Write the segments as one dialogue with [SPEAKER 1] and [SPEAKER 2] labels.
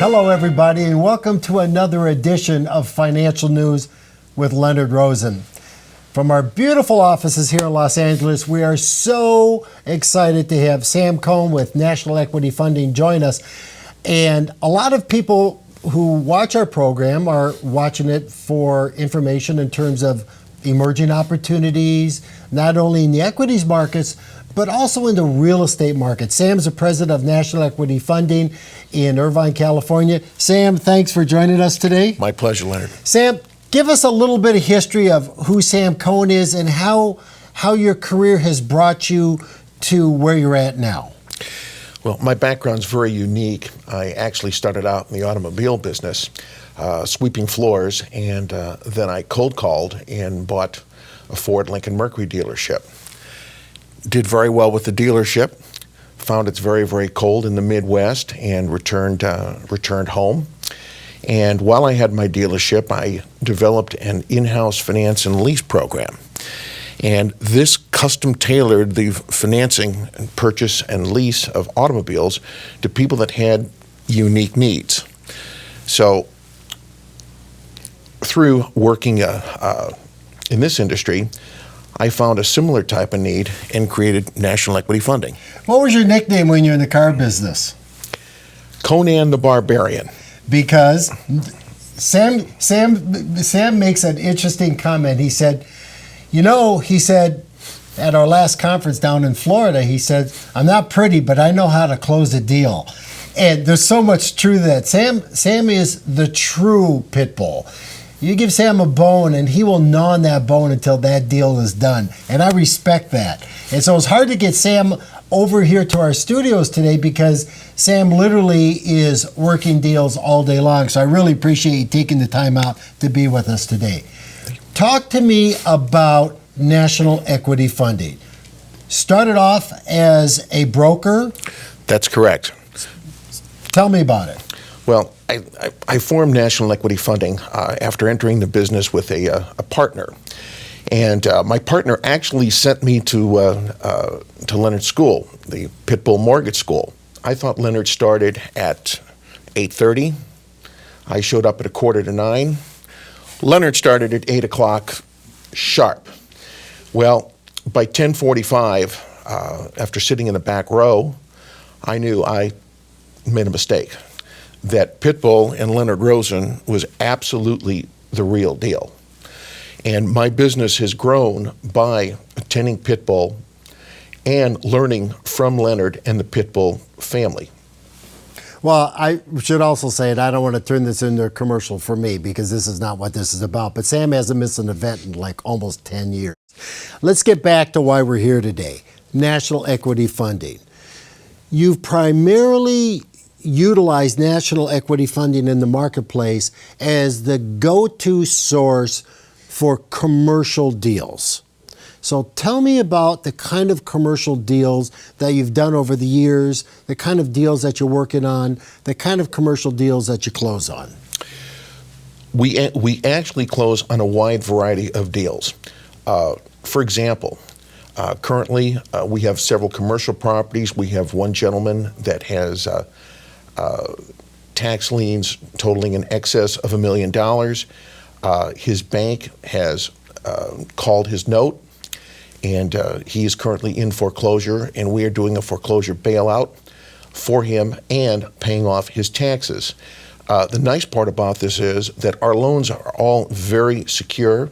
[SPEAKER 1] Hello, everybody, and welcome to another edition of Financial News with Leonard Rosen. From our beautiful offices here in Los Angeles, we are so excited to have Sam Cohn with National Equity Funding join us. And a lot of people who watch our program are watching it for information in terms of emerging opportunities, not only in the equities markets, but also in the real estate market. Sam's the president of National Equity Funding in Irvine, California. Sam, thanks for joining us today.
[SPEAKER 2] My pleasure, Leonard.
[SPEAKER 1] Sam, give us a little bit of history of who Sam Cohn is and how your career has brought you to where you're at now.
[SPEAKER 2] Well, my background's very unique. I actually started out in the automobile business, sweeping floors, and then I cold called and bought a Ford Lincoln Mercury dealership. Did very well with the dealership, found it's very, very cold in the Midwest, and returned home. And while I had my dealership, I developed an in-house finance and lease program. And this custom tailored the financing and purchase and lease of automobiles to people that had unique needs. So through working in this industry, I found a similar type of need and created National Equity Funding.
[SPEAKER 1] What was your nickname when you're in the car business?
[SPEAKER 2] Conan the Barbarian.
[SPEAKER 1] Because Sam makes an interesting comment. He said, at our last conference down in Florida, he said, I'm not pretty, but I know how to close a deal. And there's so much truth to that. Sam is the true pit bull. You give Sam a bone, and he will gnaw on that bone until that deal is done. And I respect that. And so it's hard to get Sam over here to our studios today because Sam literally is working deals all day long. So I really appreciate you taking the time out to be with us today. Talk to me about National Equity Funding. Started off as a broker?
[SPEAKER 2] That's correct.
[SPEAKER 1] Tell me about it.
[SPEAKER 2] Well, I formed National Equity Funding after entering the business with a partner. And my partner actually sent me to Leonard's school, the Pitbull Mortgage School. I thought Leonard started at 8:30. I showed up at 8:45. Leonard started at 8 o'clock sharp. Well, by 10:45, after sitting in the back row, I knew I made a mistake. That Pitbull and Leonard Rosen was absolutely the real deal. And my business has grown by attending Pitbull and learning from Leonard and the Pitbull family.
[SPEAKER 1] Well, I should also say, and I don't want to turn this into a commercial for me because this is not what this is about, but Sam hasn't missed an event in like almost 10 years. Let's get back to why we're here today, National Equity Funding. You've primarily utilized National Equity Funding in the marketplace as the go-to source for commercial deals. So tell me about the kind of commercial deals that you've done over the years, the kind of deals that you're working on, the kind of commercial deals that you close on.
[SPEAKER 2] We actually close on a wide variety of deals. For example, currently we have several commercial properties. We have one gentleman that has tax liens totaling in excess of $1 million. His bank has called his note, and he is currently in foreclosure, and we are doing a foreclosure bailout for him and paying off his taxes. The nice part about this is that our loans are all very secure.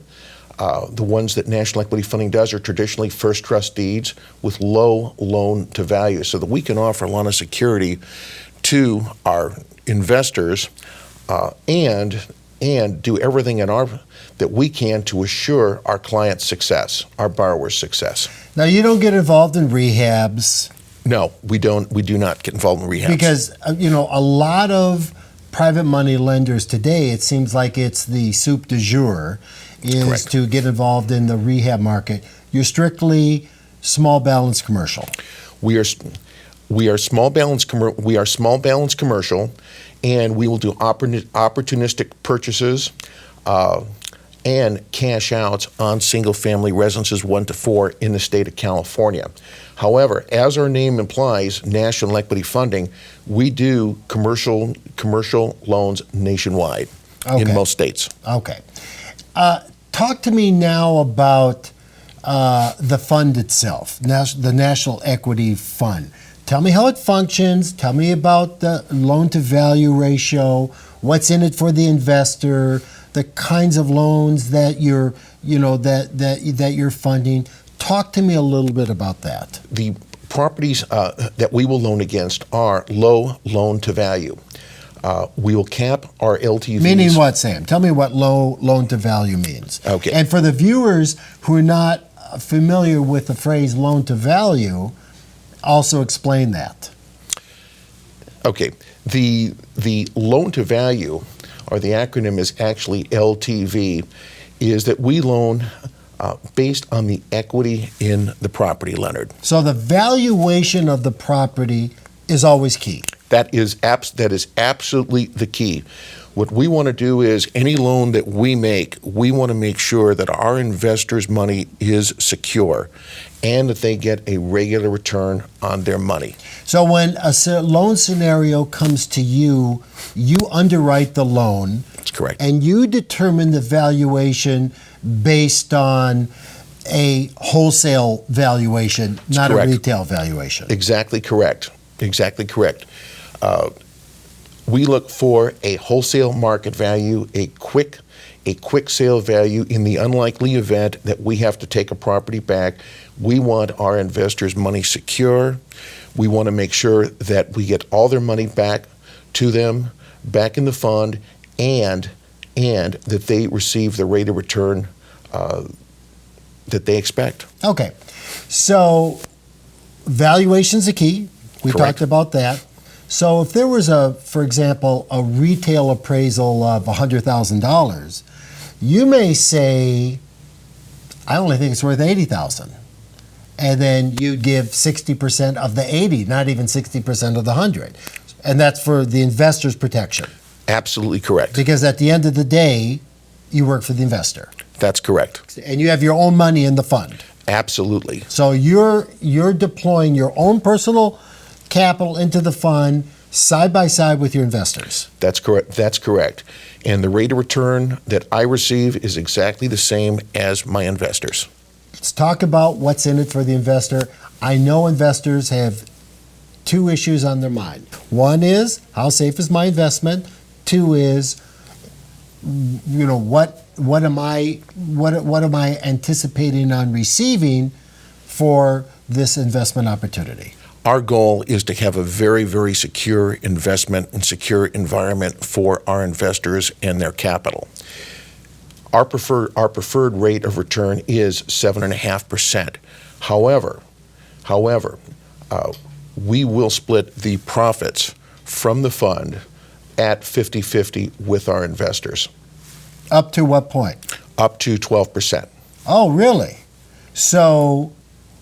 [SPEAKER 2] The ones that National Equity Funding does are traditionally first trust deeds with low loan to value, so that we can offer a lot of security to our investors and do everything that we can to assure our clients' success, our borrowers' success.
[SPEAKER 1] Now, you don't get involved in rehabs.
[SPEAKER 2] No, we don't. We do not get involved in rehabs.
[SPEAKER 1] Because, a lot of private money lenders today, it seems like it's the soup du jour, is
[SPEAKER 2] Correct.
[SPEAKER 1] To get involved in the rehab market. You're strictly small balance commercial.
[SPEAKER 2] We are small balance commercial, and we will do opportunistic purchases. and cash outs on single-family residences 1 to 4 in the state of California. However, as our name implies, National Equity Funding, we do commercial loans nationwide in most states.
[SPEAKER 1] Okay. Talk to me now about the fund itself, the National Equity Fund. Tell me how it functions. Tell me about the loan-to-value ratio. What's in it for the investor? The kinds of loans that you're funding. Talk to me a little bit about that.
[SPEAKER 2] The properties that we will loan against are low loan-to-value. We will cap our LTVs.
[SPEAKER 1] Meaning what, Sam? Tell me what low loan-to-value means.
[SPEAKER 2] Okay.
[SPEAKER 1] And for the viewers who are not familiar with the phrase loan-to-value, also explain that.
[SPEAKER 2] Okay. The loan-to-value, or the acronym is actually LTV, is that we loan based on the equity in the property, Leonard.
[SPEAKER 1] So the valuation of the property is always key.
[SPEAKER 2] That is absolutely the key. What we want to do is any loan that we make, we want to make sure that our investors' money is secure and that they get a regular return on their money.
[SPEAKER 1] So when a loan scenario comes to you, you underwrite the loan.
[SPEAKER 2] That's correct.
[SPEAKER 1] And you determine the valuation based on a wholesale valuation, not a retail valuation.
[SPEAKER 2] Exactly correct. Exactly correct. We look for a wholesale market value, a quick sale value in the unlikely event that we have to take a property back. We want our investors' money secure. We want to make sure that we get all their money back to them, back in the fund, and that they receive the rate of return that they expect.
[SPEAKER 1] Okay. So valuation's a key. We
[SPEAKER 2] Correct.
[SPEAKER 1] talked about that. So if there was, for example, a retail appraisal of $100,000, you may say, I only think it's worth $80,000. And then you'd give 60% of the 80, not even 60% of the 100. And that's for the investor's protection.
[SPEAKER 2] Absolutely correct.
[SPEAKER 1] Because at the end of the day, you work for the investor.
[SPEAKER 2] That's correct.
[SPEAKER 1] And you have your own money in the fund.
[SPEAKER 2] Absolutely.
[SPEAKER 1] So you're deploying your own personal capital into the fund side by side with your investors.
[SPEAKER 2] That's correct. That's correct. And the rate of return that I receive is exactly the same as my investors.
[SPEAKER 1] Let's talk about what's in it for the investor. I know investors have two issues on their mind. One is, how safe is my investment? Two is, what am I anticipating on receiving for this investment opportunity?
[SPEAKER 2] Our goal is to have a very, very secure investment and secure environment for our investors and their capital. Our preferred rate of return is 7.5%. However, we will split the profits from the fund at 50-50 with our investors.
[SPEAKER 1] Up to what point?
[SPEAKER 2] Up to 12%.
[SPEAKER 1] Oh, really? So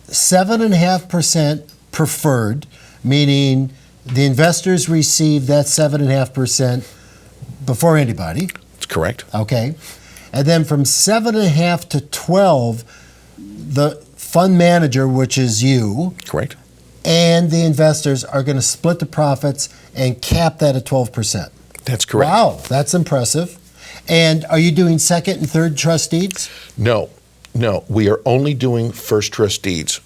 [SPEAKER 1] 7.5% preferred, meaning the investors receive that 7.5% before anybody.
[SPEAKER 2] That's correct.
[SPEAKER 1] Okay. And then from 7.5 to 12, the fund manager, which is you,
[SPEAKER 2] Correct.
[SPEAKER 1] and the investors are going to split the profits and cap that at 12%.
[SPEAKER 2] That's correct.
[SPEAKER 1] Wow, that's impressive. And are you doing second and third trust deeds?
[SPEAKER 2] No. We are only doing first trust deeds.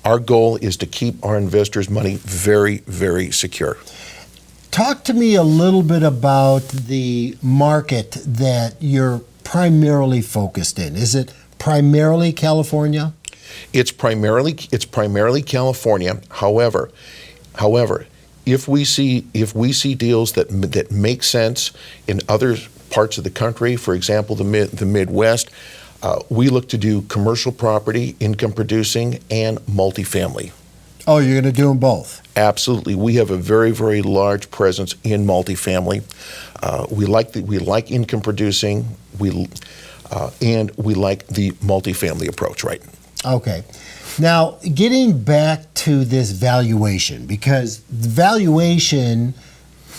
[SPEAKER 2] Our goal is to keep our investors' money very, very secure.
[SPEAKER 1] Talk to me a little bit about the market that you're primarily focused in. Is it primarily California?
[SPEAKER 2] It's primarily California. However, if we see deals that make sense in other parts of the country, for example, the Midwest, we look to do commercial property, income producing, and multifamily.
[SPEAKER 1] Oh, you're going to do them both?
[SPEAKER 2] Absolutely. We have a very, very large presence in multifamily. We like income producing, and we like the multifamily approach, right?
[SPEAKER 1] Okay. Now, getting back to this valuation, because valuation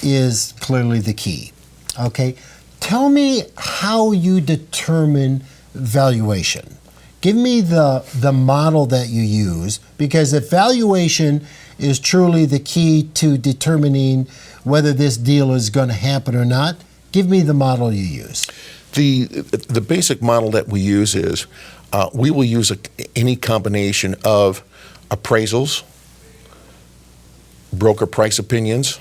[SPEAKER 1] is clearly the key. Okay. Tell me how you determine valuation. Give me the model that you use, because if valuation is truly the key to determining whether this deal is going to happen or not, give me the model you use.
[SPEAKER 2] The basic model that we use is we will use any combination of appraisals, broker price opinions,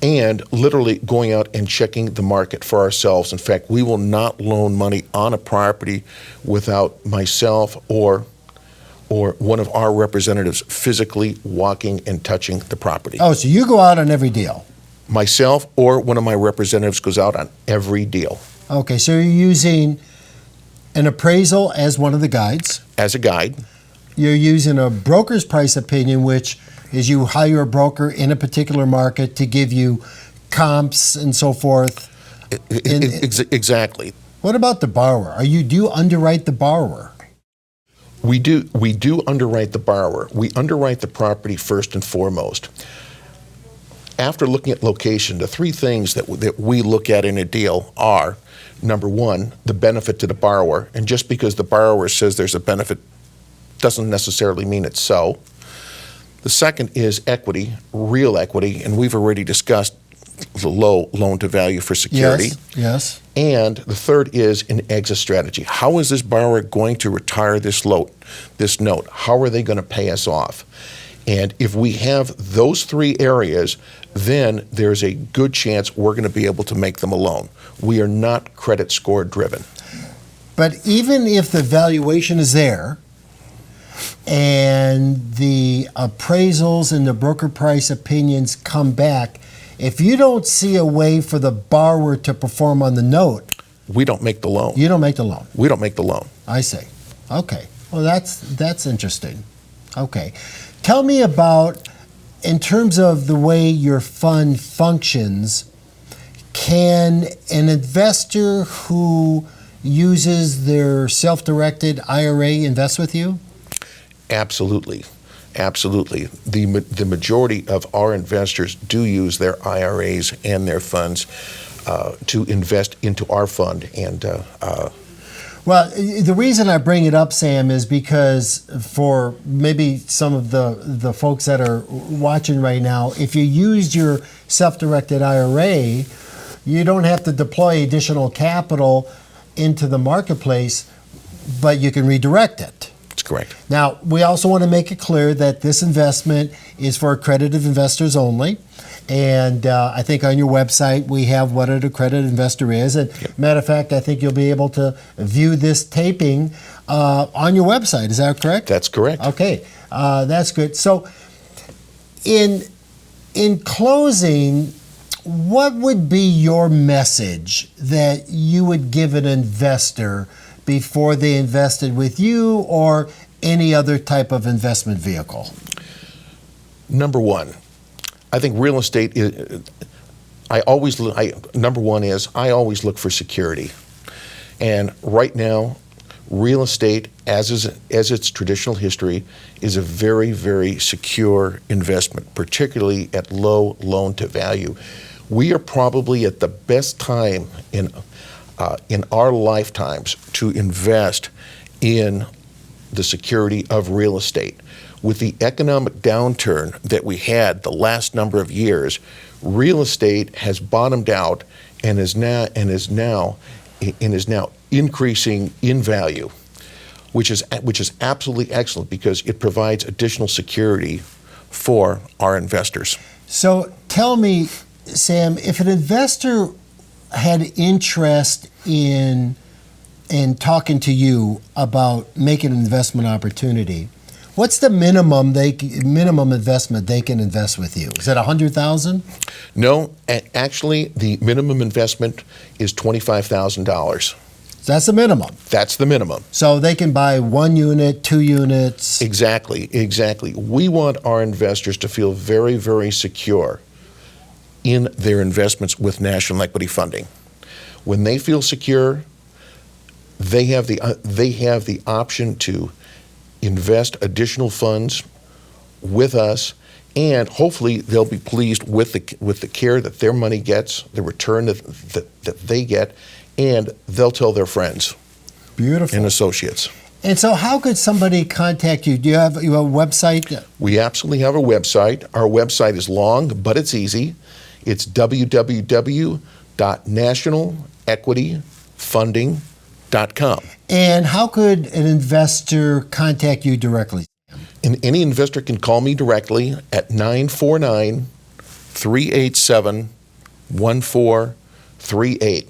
[SPEAKER 2] and literally going out and checking the market for ourselves. In fact, we will not loan money on a property without myself or one of our representatives physically walking and touching the property.
[SPEAKER 1] Oh, so you go out on every deal?
[SPEAKER 2] Myself or one of my representatives goes out on every deal.
[SPEAKER 1] Okay, so you're using an appraisal as one of the guides.
[SPEAKER 2] As a guide.
[SPEAKER 1] You're using a broker's price opinion, which is you hire a broker in a particular market to give you comps and so forth.
[SPEAKER 2] Exactly.
[SPEAKER 1] What about the borrower? Do you underwrite the borrower?
[SPEAKER 2] We do underwrite the borrower. We underwrite the property first and foremost. After looking at location, the three things that we look at in a deal are, number one, the benefit to the borrower. And just because the borrower says there's a benefit doesn't necessarily mean it's so. The second is equity, real equity, and we've already discussed the low loan to value for security.
[SPEAKER 1] Yes.
[SPEAKER 2] And the third is an exit strategy. How is this borrower going to retire this note? How are they going to pay us off? And if we have those three areas, then there's a good chance we're going to be able to make them a loan. We are not credit score driven.
[SPEAKER 1] But even if the valuation is there and the appraisals and the broker price opinions come back, if you don't see a way for the borrower to perform on the note,
[SPEAKER 2] we don't make the loan.
[SPEAKER 1] You don't make the loan.
[SPEAKER 2] We don't make the loan.
[SPEAKER 1] I see. Okay. Well, that's interesting. Okay. Tell me about, in terms of the way your fund functions, can an investor who uses their self-directed IRA invest with you?
[SPEAKER 2] Absolutely. Absolutely. The majority of our investors do use their IRAs and their funds to invest into our fund. And
[SPEAKER 1] well, the reason I bring it up, Sam, is because for maybe some of the folks that are watching right now, if you used your self-directed IRA, you don't have to deploy additional capital into the marketplace, but you can redirect it.
[SPEAKER 2] That's correct.
[SPEAKER 1] Now, we also want to make it clear that this investment is for accredited investors only. And I think on your website we have what an accredited investor is. And matter of fact, I think you'll be able to view this taping on your website. Is that correct?
[SPEAKER 2] That's correct.
[SPEAKER 1] Okay, that's good. So, in closing, what would be your message that you would give an investor before they invested with you or any other type of investment vehicle?
[SPEAKER 2] Number one, I think real estate is, number one is I always look for security. And right now, real estate, as its traditional history, is a very, very secure investment, particularly at low loan to value. We are probably at the best time in our lifetimes to invest in the security of real estate. With the economic downturn that we had the last number of years, real estate has bottomed out and is now increasing in value, which is absolutely excellent because it provides additional security for our investors.
[SPEAKER 1] So tell me, Sam, if an investor had interest in talking to you about making an investment opportunity, what's the minimum investment they can invest with you? Is it $100,000?
[SPEAKER 2] No, actually, the minimum investment is $25,000.
[SPEAKER 1] That's the minimum.
[SPEAKER 2] That's the minimum.
[SPEAKER 1] So they can buy 1 unit, 2 units.
[SPEAKER 2] Exactly. We want our investors to feel very, very secure in their investments with National Equity Funding. When they feel secure, they have the option to invest additional funds with us and hopefully they'll be pleased with the care that their money gets, the return that they get, and they'll tell their friends
[SPEAKER 1] Beautiful.
[SPEAKER 2] and associates.
[SPEAKER 1] And so how could somebody contact you? Do you have a website?
[SPEAKER 2] We absolutely have a website. Our website is long, but it's easy. It's www.nationalequityfunding.com.
[SPEAKER 1] And how could an investor contact you directly?
[SPEAKER 2] And any investor can call me directly at 949-387-1438.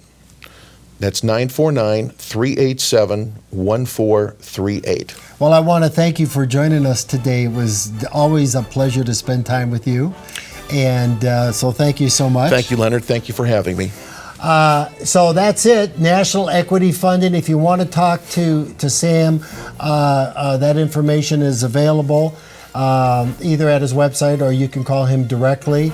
[SPEAKER 2] That's 949-387-1438.
[SPEAKER 1] Well, I want to thank you for joining us today. It was always a pleasure to spend time with you. And so thank you so much.
[SPEAKER 2] Thank you, Leonard. Thank you for having me.
[SPEAKER 1] So that's it, National Equity Funding. If you want to talk to Sam, that information is available either at his website or you can call him directly.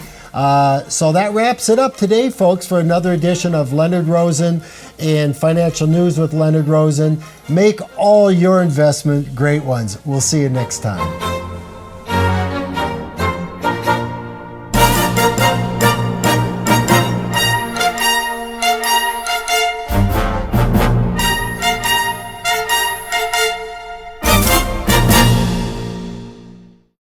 [SPEAKER 1] So that wraps it up today, folks, for another edition of Leonard Rosen and Financial News with Leonard Rosen. Make all your investment great ones. We'll see you next time.